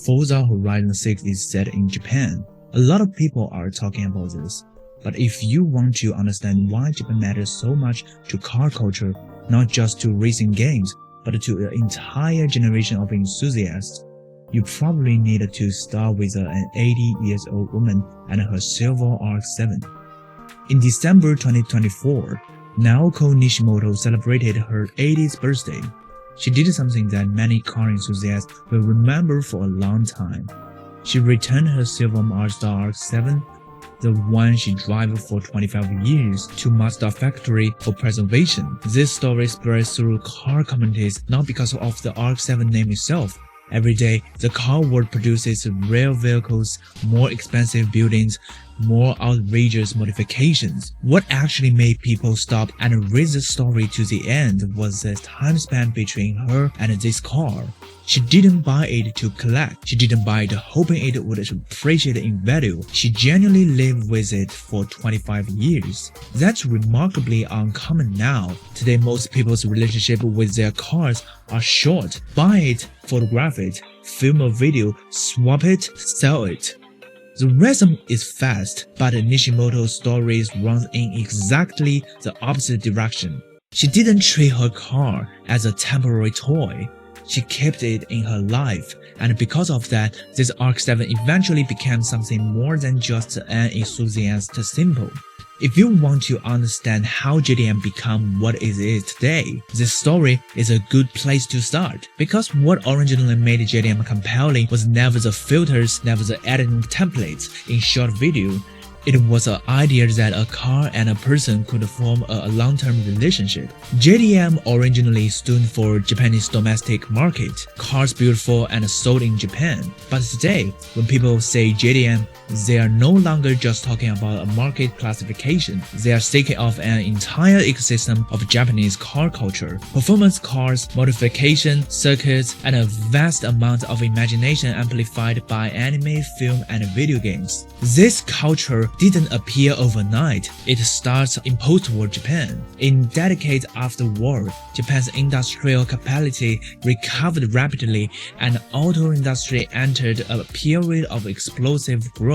Forza Horizon 6 is set in Japan. A lot of people are talking about this. But if you want to understand why Japan matters so much to car culture, not just to racing games, but to an entire generation of enthusiasts, you probably need to start with an 80-year-old woman and her silver RX-7. In December 2024, Naoko Nishimoto celebrated her 80th birthday. She did something that many car enthusiasts will remember for a long time. She returned her silver Mazda RX-7, the one she drove for 25 years, to Mazda factory for preservation. This story spreads through car communities not because of the RX-7 name itself. Every day, the car world produces rare vehicles, more expensive buildings, more outrageous modifications. What actually made people stop and read the story to the end was the time span between her and this car. She didn't buy it to collect. She didn't buy it hoping it would appreciate in value. She genuinely lived with it for 25 years. That's remarkably uncommon now. Today, most people's relationship with their cars are short. Buy it, photograph it, film a video, swap it, sell it. The rhythm is fast, but Nishimoto's stories runs in exactly the opposite direction. She didn't treat her car as a temporary toy. She kept it in her life, and because of that, this RX-7 eventually became something more than just an enthusiast symbol. If you want to understand how JDM became what it is today, this story is a good place to start. Because what originally made JDM compelling was never the filters, never the editing templates in short video. It was an idea that a car and a person could form a long-term relationship. JDM originally stood for Japanese domestic market, cars built for and sold in Japan. But today, when people say JDM, they are no longer just talking about a market classification. They are speaking of an entire ecosystem of Japanese car culture. Performance cars, modification, circuits, and a vast amount of imagination amplified by anime, film, and video games. This culture didn't appear overnight. It starts in post-war Japan. In decades after war, Japan's industrial capacity recovered rapidly and the auto industry entered a period of explosive growth.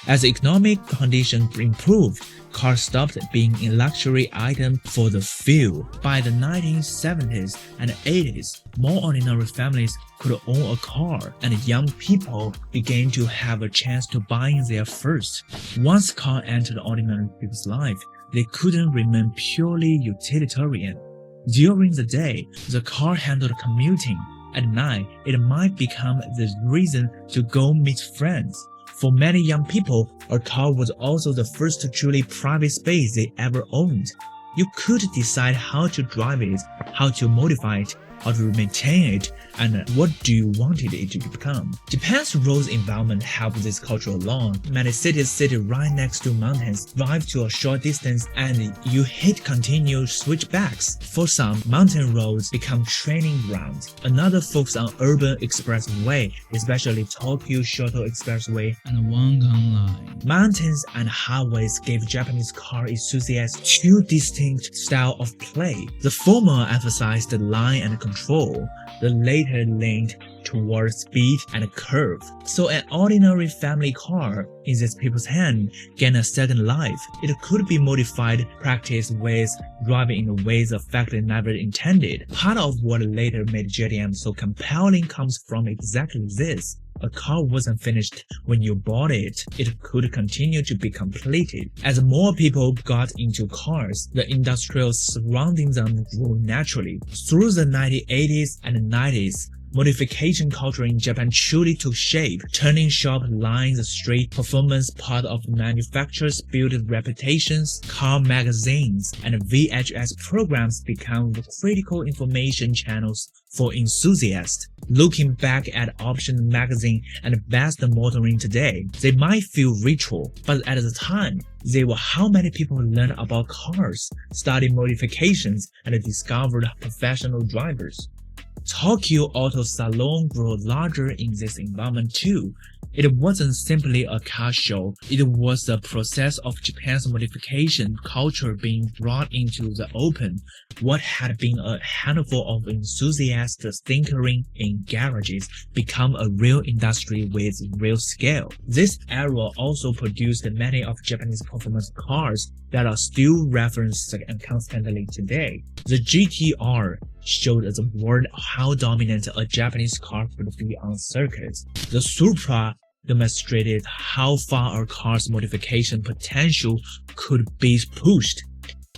As economic conditions improved, cars stopped being a luxury item for the few. By the 1970s and 80s, more ordinary families could own a car, and young people began to have a chance to buy their first. Once car entered ordinary people's life, they couldn't remain purely utilitarian. During the day, the car handled commuting. At night, it might become the reason to go meet friends. For many young people, a car was also the first truly private space they ever owned. You could decide how to drive it, how to modify it, how to maintain it, and what do you want it to become. Japan's road environment helped this culture along. Many cities sit right next to mountains. Drive to a short distance and you hit continuous switchbacks. For some, mountain roads become training grounds. Another focus on urban expressway, especially Tokyo Shuttle Expressway and Wangan Line. Mountains and highways gave Japanese car enthusiasts two distinct styles of play. The former emphasized the line and control. The later leaned towards speed and curve. So an ordinary family car in these people's hand gained a second life. It could be modified, practiced with driving in ways the factory never intended. Part of what later made JDM so compelling comes from exactly this. A car wasn't finished when you bought it. It could continue to be completed. As more people got into cars, the industrial surrounding them grew naturally. Through the 1980s and 90s, modification culture in Japan truly took shape, turning sharp lines straight. Performance part of manufacturers built reputations. Car magazines and VHS programs become critical information channels for enthusiasts. Looking back at Option magazine and Best Motoring today, they might feel ritual, but at the time, they were how many people learned about cars, studied modifications, and discovered professional drivers. Tokyo Auto Salon grew larger in this environment too. It wasn't simply a car show, it was the process of Japan's modification culture being brought into the open. what had been a handful of enthusiasts tinkering in garages become a real industry with real scale. This era also produced many of Japanese performance cars that are still referenced constantly today. The GTR showed the world how dominant a Japanese car could be on circuits. The Supra demonstrated how far a car's modification potential could be pushed.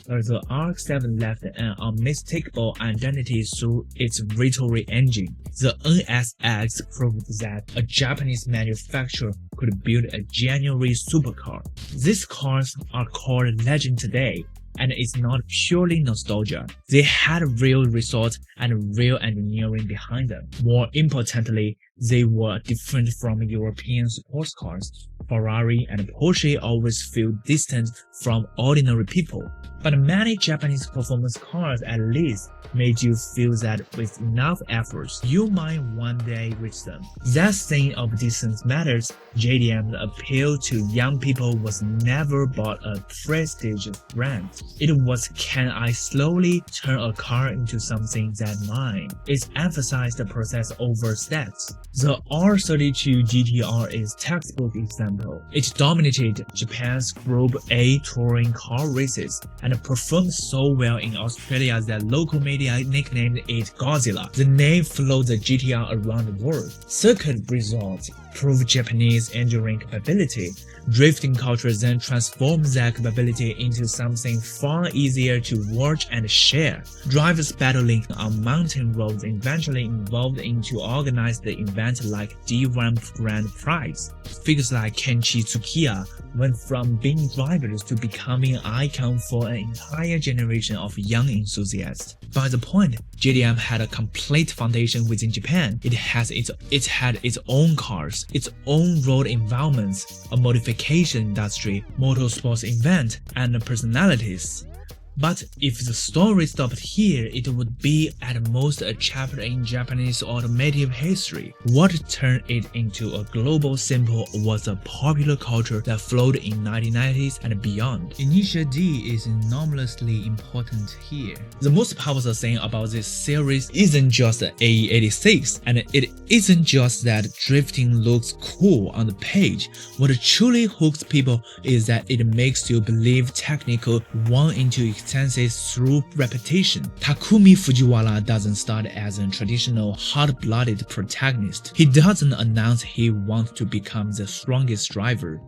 The RX-7 left an unmistakable identity through its Vittori engine. The NSX proved that a Japanese manufacturer could build a genuine supercar. These cars are called legend today, and it's not purely nostalgia. They had real results and real engineering behind them. More importantly, they were different from European sports cars. Ferrari and Porsche always feel distant from ordinary people. But many Japanese performance cars at least made you feel that with enough efforts, you might one day reach them. That thing of distance matters. JDM's appeal to young people was never about a prestigious brand. It was, can I slowly turn a car into something that's mine? It emphasized the process over stats. The R32 GTR is a textbook example. It dominated Japan's Group A touring car races and performed so well in Australia that local media nicknamed it Godzilla. The name followed the GTR around the world. Circuit results proved Japanese engineering capability. Drifting culture then transformed that capability into something far easier to watch and share. Drivers battling on mountain roads eventually evolved into organized events like D1 Grand Prix. Figures like Kenshi Tsukiya went from being drivers to becoming an icon for an entire generation of young enthusiasts. By the point, JDM had a complete foundation within Japan. It had its own cars, its own road environments, a modification industry, motorsports event, and personalities. But if the story stopped here, it would be at most a chapter in Japanese automotive history. What turned it into a global symbol was a popular culture that flowed in 1990s and beyond. Initial D is enormously important here. The most powerful thing about this series isn't just the AE86, and it isn't just that drifting looks cool on the page. What truly hooks people is that it makes you believe technical one into extenses through repetition. Takumi Fujiwara doesn't start as a traditional hard-blooded protagonist. He doesn't announce he wants to become the strongest driver.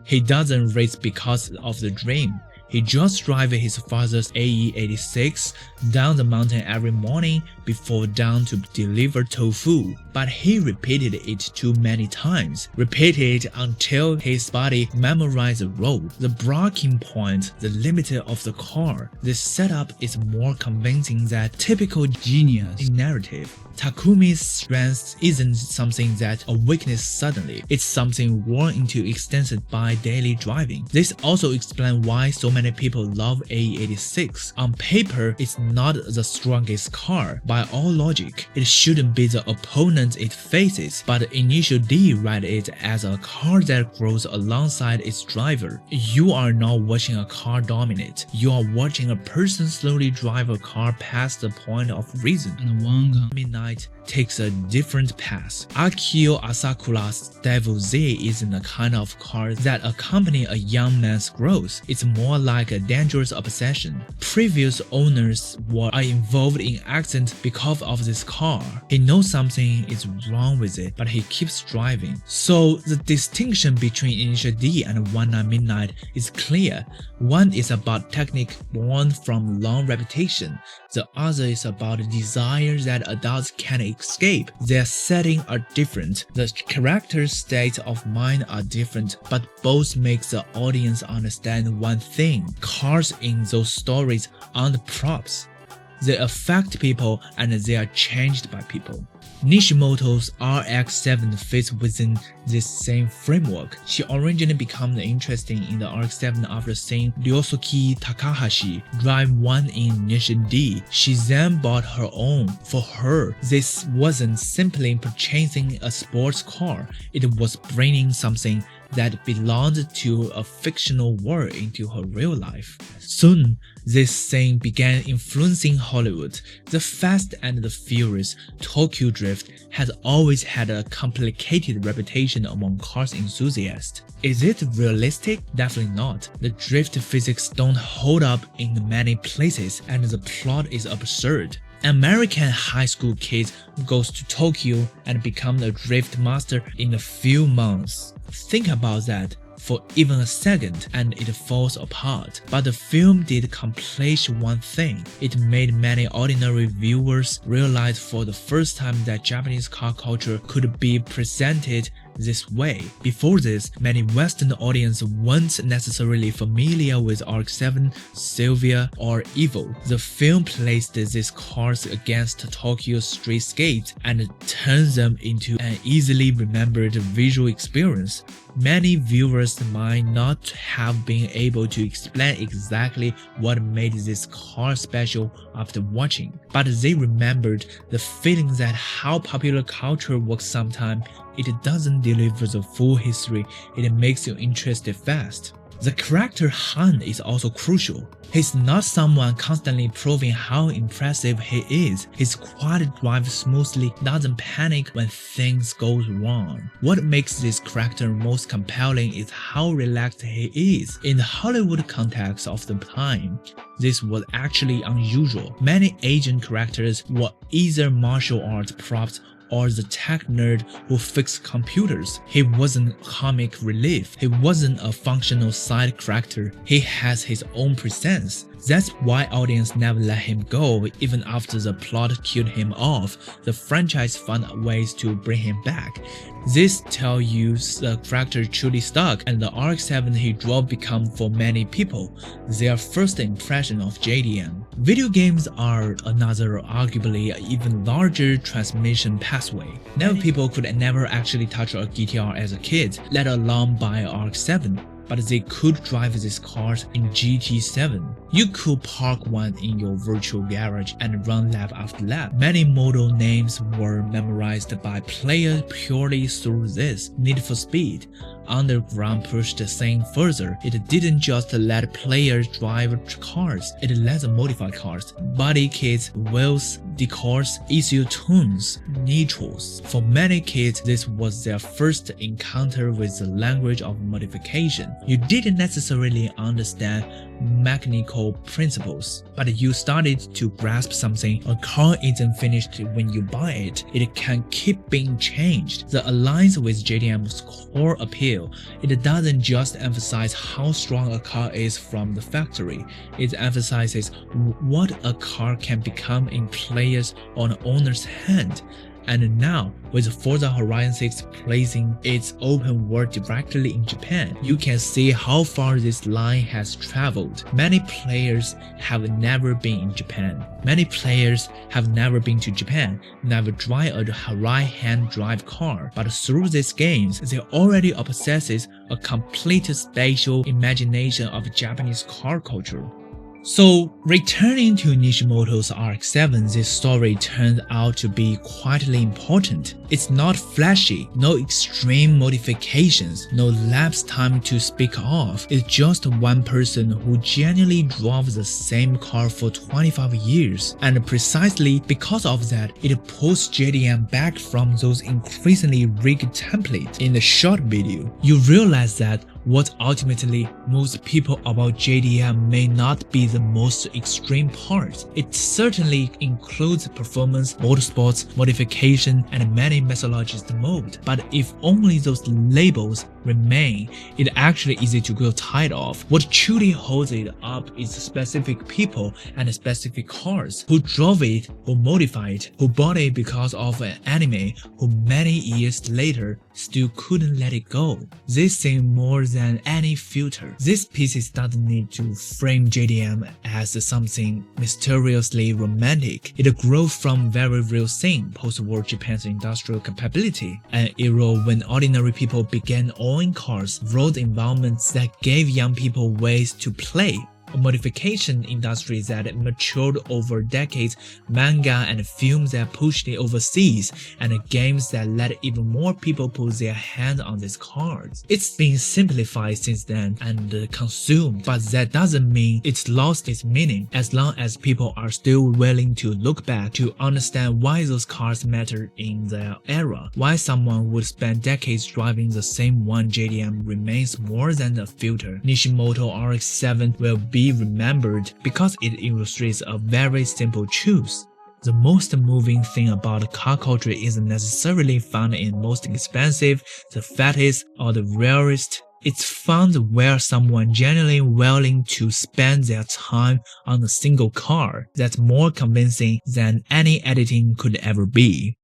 He doesn't race because of the dream. He just drives his father's AE86 down the mountain every morning before dawn to deliver tofu. But he repeated it too many times, repeated it until his body memorized the road, the braking point, the limit of the car. This setup is more convincing than typical genius narrative. Takumi's strength isn't something that awakens suddenly, it's something worn into existence by daily driving. This also explains why so many people love AE86. On paper, it's not the strongest car. By all logic, it shouldn't be the opponent it faces, but Initial D read it as a car that grows alongside its driver. You are not watching a car dominate, you are watching a person slowly drive a car past the point of reason. And one midnight takes a different path. Akio Asakura's Devil Z isn't the kind of car that accompanies a young man's growth. It's more like a dangerous obsession. Previous owners are involved in accidents because of this car. He knows something is wrong with it, but he keeps driving. So the distinction between Initial D and One Night Midnight is clear. One is about technique born from long repetition. The other is about desire that adults can't escape. Their settings are different. The character states of mind are different, but both make the audience understand one thing. Cars in those stories aren't props. They affect people and they are changed by people. Nishimoto's RX-7 fits within this same framework. She originally became interested in the RX-7 after seeing Ryosuke Takahashi drive one in Initial D. She then bought her own. For her, this wasn't simply purchasing a sports car, it was bringing something that belonged to a fictional world into her real life. Soon, this scene began influencing Hollywood. The Fast and the Furious Tokyo Drift has always had a complicated reputation among cars enthusiasts. Is it realistic? Definitely not. The drift physics don't hold up in many places and the plot is absurd. An American high school kid goes to Tokyo and becomes a drift master in a few months. Think about that for even a second and it falls apart. But the film did accomplish one thing. It made many ordinary viewers realize for the first time that Japanese car culture could be presented this way. Before this, many Western audiences weren't necessarily familiar with RX-7, Sylvia, or Evo. The film placed these cars against Tokyo's streetscapes and turned them into an easily remembered visual experience. Many viewers might not have been able to explain exactly what made this car special after watching, but they remembered the feeling that how popular culture works sometimes. It doesn't deliver the full history, it makes you interested fast. The character Han is also crucial. He's not someone constantly proving how impressive he is. His quiet drive smoothly, doesn't panic when things go wrong. What makes this character most compelling is how relaxed he is. In the Hollywood context of the time, this was actually unusual. Many Asian characters were either martial arts props or the tech nerd who fixed computers. He wasn't comic relief. He wasn't a functional side character. He has his own presence. That's why audience never let him go. Even after the plot killed him off, the franchise found ways to bring him back. This tells you the character truly stuck, and the RX-7 he drove become for many people their first impression of JDM. Video games are another arguably even larger transmission pathway. Many people could never actually touch a GTR as a kid, let alone buy an RX-7. But they could drive these cars in GT7. You could park one in your virtual garage and run lap after lap. Many model names were memorized by players purely through this. Need for Speed. Underground pushed the thing further. It didn't just let players drive cars, it let them modify cars. Body kits, wheels, decors, ECU tunes, nitros. For many kids, this was their first encounter with the language of modification. You didn't necessarily understand mechanical principles, but you started to grasp something. A car isn't finished when you buy it. It can keep being changed. The alliance with JDM's core appeal, it doesn't just emphasize how strong a car is from the factory. It emphasizes what a car can become in players' or owner's hand. And now, with Forza Horizon 6 placing its open world directly in Japan, you can see how far this line has traveled. Many players have never been in Japan. Many players have never been to Japan, never drive a right-hand drive car. But through these games, they already possesses a complete spatial imagination of Japanese car culture. So, returning to Nishimoto's RX-7, this story turned out to be quietly important. It's not flashy, no extreme modifications, no lapse time to speak of. It's just one person who genuinely drove the same car for 25 years. And precisely because of that, it pulls JDM back from those increasingly rigged templates. In the short video, you realize that what ultimately moves people about JDM may not be the most extreme part. It certainly includes performance, motorsports, modification, and many methodologist mode. But if only those labels remain, it's actually easy to grow tired of. What truly holds it up is specific people and specific cars who drove it, who modified it, who bought it because of an anime, who many years later still couldn't let it go. This thing more than any filter. This piece doesn't need to frame JDM as something mysteriously romantic. It grows from very real thing, post-war Japan's industrial capability, an era when ordinary people began owning cars, road environments that gave young people ways to play. a modification industry that matured over decades, manga and films that pushed it overseas, and games that let even more people put their hand on these cars. It's been simplified since then and consumed, but that doesn't mean it's lost its meaning. As long as people are still willing to look back to understand why those cars mattered in their era, why someone would spend decades driving the same one, JDM remains more than a filter. Nishimoto RX-7 will be remembered because it illustrates a very simple truth. The most moving thing about car culture isn't necessarily found in most expensive, the fattest, or the rarest. It's found where someone genuinely willing to spend their time on a single car that's more convincing than any editing could ever be.